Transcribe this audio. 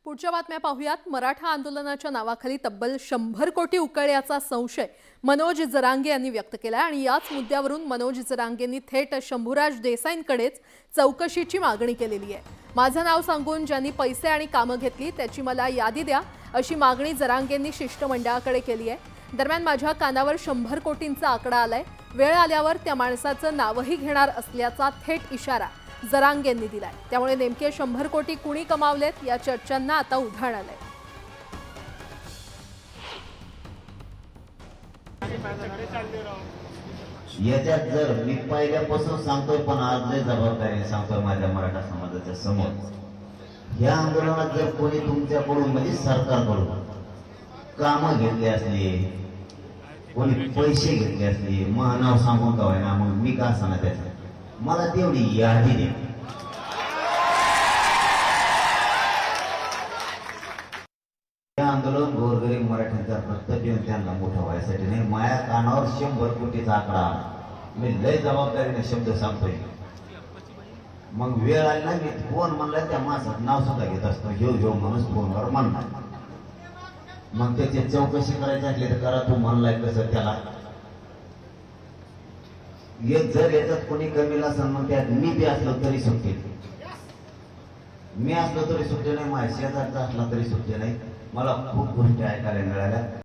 पुढच्या बातम्या पाहूयात। मराठा आंदोलनाच्या नावाखाली तब्बल 100 कोटी उकळल्याचा संशय मनोज जरांगे यांनी व्यक्त केला आणि याच मुद्द्यावरून मनोज जरांगेंनी थेट शंभूराज देसाईंकडेच चौकशीची मागणी केलेली आहे। माझं नाव सांगून ज्यांनी पैसे आणि कामं घेतली त्याची मला यादी द्या अशी मागणी जरांगेंनी शिष्टमंडळाकडे केली आहे। दरम्यान माझ्या कानावर 100 कोटींचा आकडा आलाय, वेळ आल्यावर त्या माणसाचं नावही घेणार असल्याचा थेट इशारा जरांगेंनी दिलाय। त्यामुळे नेमके 100 कोटी कुणी कमावलेत या चर्चांना आता उधाण आलंय। याच्यात जर मी पहिल्यापासून सांगतोय पण आज लय जबाबदारीने सांगतोय माझ्या मराठा समाजाच्या समोर, या आंदोलनात जर कोणी तुमच्याकडून म्हणजे सरकारकडून कामं घेतली असली, कोणी पैसे घेतले असले, मग नाव सांगून का ना मग मी का सांगणार त्याचं, मला तेवढी यादी द्या। हे आंदोलन गोरगरीब मराठ्यांचा कर्तव्य त्यांना मोठं व्हायसाठी नाही। माया कानावर 100 कोटीचा आकडा, मी लय जबाबदारीने शब्द सांगतोय। मग वेळ आली ना, मी फोन म्हणला त्या माणसाचं नाव सुद्धा घेत असतो, ह्यो माणूस फोनवर म्हणणार। मग त्याची चौकशी करायची असली तर करा, तू म्हणलाय कसं त्याला जर याच्यात कोणी कमी नसेल मग त्यात मी बी असलो तरी सुटते, मी असलो तरी सुटते नाही, माझ्या शेजारचा असला तरी सुटते नाही। मला खूप गोष्टी ऐकायला मिळाल्या।